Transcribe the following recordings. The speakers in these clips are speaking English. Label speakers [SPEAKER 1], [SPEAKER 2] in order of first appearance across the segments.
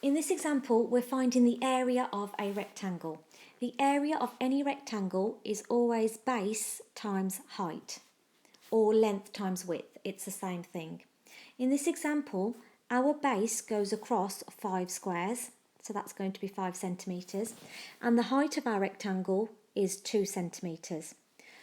[SPEAKER 1] In this example, we're finding the area of a rectangle. The area of any rectangle is always base times height, or length times width. It's the same thing. In this example, our base goes across 5 squares, so that's going to be 5 centimetres, and the height of our rectangle is 2 centimetres.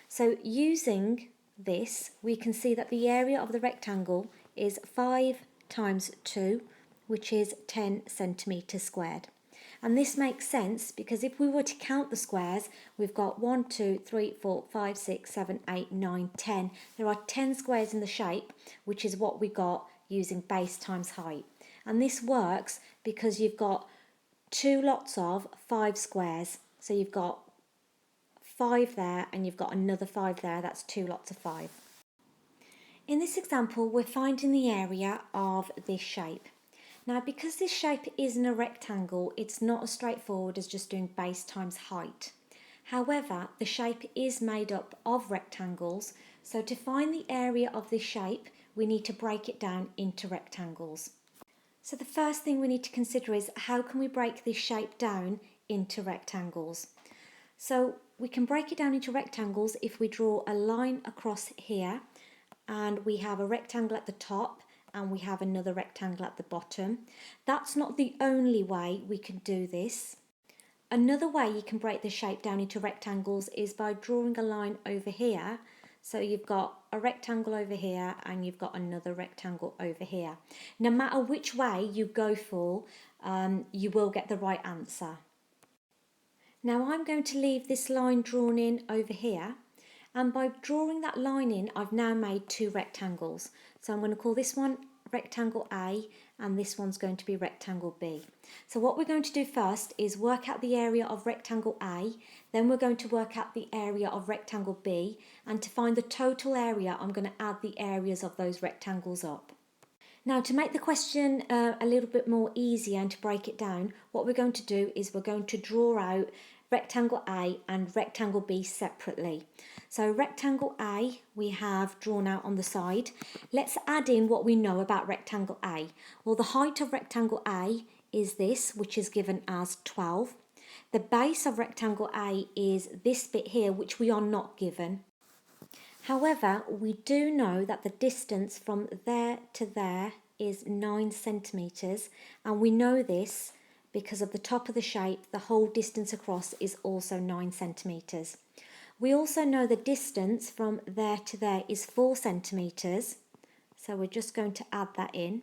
[SPEAKER 1] So using this, we can see that the area of the rectangle is 5 times 2, which is 10 centimetres squared. And this makes sense because if we were to count the squares, we've got 1, 2, 3, 4, 5, 6, 7, 8, 9, 10. There are 10 squares in the shape, which is what we got using base times height. And this works because you've got 2 lots of 5 squares. So you've got 5 there and you've got another 5 there. That's 2 lots of 5. In this example, we're finding the area of this shape. Now, because this shape isn't a rectangle, it's not as straightforward as just doing base times height. However, the shape is made up of rectangles, so to find the area of this shape, we need to break it down into rectangles. So the first thing we need to consider is how can we break this shape down into rectangles? So we can break it down into rectangles if we draw a line across here, and we have a rectangle at the top, and we have another rectangle at the bottom. That's not the only way we can do this. Another way you can break the shape down into rectangles is by drawing a line over here. So you've got a rectangle over here and you've got another rectangle over here. No matter which way you go for, you will get the right answer. Now I'm going to leave this line drawn in over here. And by drawing that line in, I've now made 2 rectangles. So I'm going to call this one rectangle A and this one's going to be rectangle B. So what we're going to do first is work out the area of rectangle A, then we're going to work out the area of rectangle B, and to find the total area, I'm going to add the areas of those rectangles up. Now, to make the question a little bit more easier and to break it down, what we're going to do is we're going to draw out rectangle A and rectangle B separately. So rectangle A we have drawn out on the side. Let's add in what we know about rectangle A. Well, the height of rectangle A is this, which is given as 12. The base of rectangle A is this bit here, which we are not given. However, we do know that the distance from there to there is 9 centimetres, and we know this because of the top of the shape, the whole distance across is also 9 centimetres. We also know the distance from there to there is 4 centimetres, so we're just going to add that in.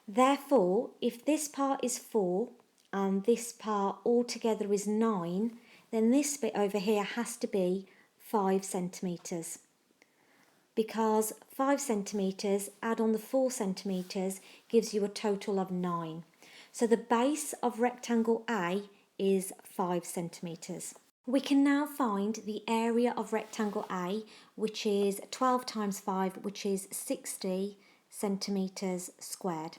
[SPEAKER 1] Therefore, if this part is 4 and this part altogether is 9, then this bit over here has to be 5 centimetres. Because 5 centimetres add on the 4 centimetres gives you a total of 9. So the base of rectangle A is 5 centimetres. We can now find the area of rectangle A, which is 12 times 5, which is 60 centimetres squared.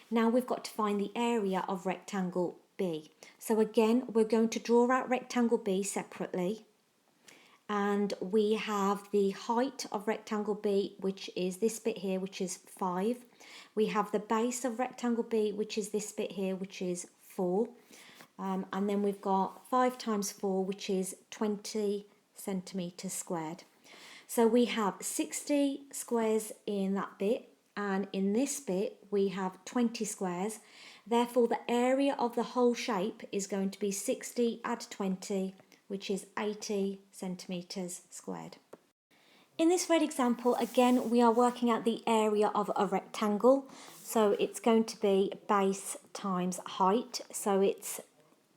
[SPEAKER 1] Now we've got to find the area of rectangle B. So again, we're going to draw out rectangle B separately. And we have the height of rectangle B, which is this bit here, which is 5. We have the base of rectangle B, which is this bit here, which is 4. And then we've got 5 times 4, which is 20 centimetres squared. So we have 60 squares in that bit, and in this bit we have 20 squares. Therefore, the area of the whole shape is going to be 60 add 20, which is 80 centimetres squared. In this red example, again, we are working out the area of a rectangle. So it's going to be base times height. So it's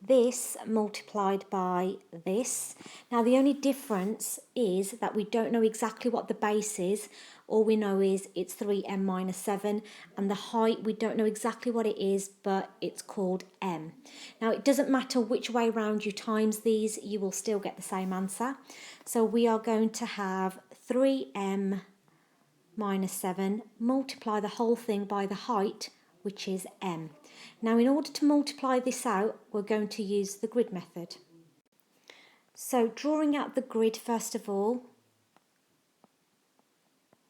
[SPEAKER 1] this multiplied by this. Now, the only difference is that we don't know exactly what the base is. All we know is it's 3m minus 7, and the height, we don't know exactly what it is, but it's called m. Now, it doesn't matter which way round you times these, you will still get the same answer. So we are going to have 3m minus 7, multiply the whole thing by the height, which is m. Now, in order to multiply this out, we're going to use the grid method. So drawing out the grid first of all,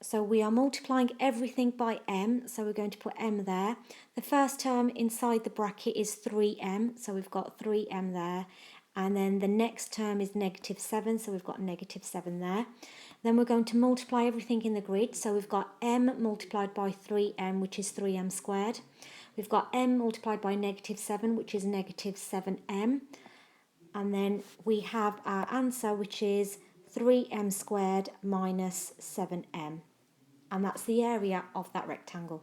[SPEAKER 1] So we are multiplying everything by m, so we're going to put m there. The first term inside the bracket is 3m, so we've got 3m there. And then the next term is -7, so we've got -7 there. Then we're going to multiply everything in the grid, so we've got m multiplied by 3m, which is 3m squared. We've got m multiplied by -7, which is -7m. And then we have our answer, which is 3m squared minus 7m. And that's the area of that rectangle.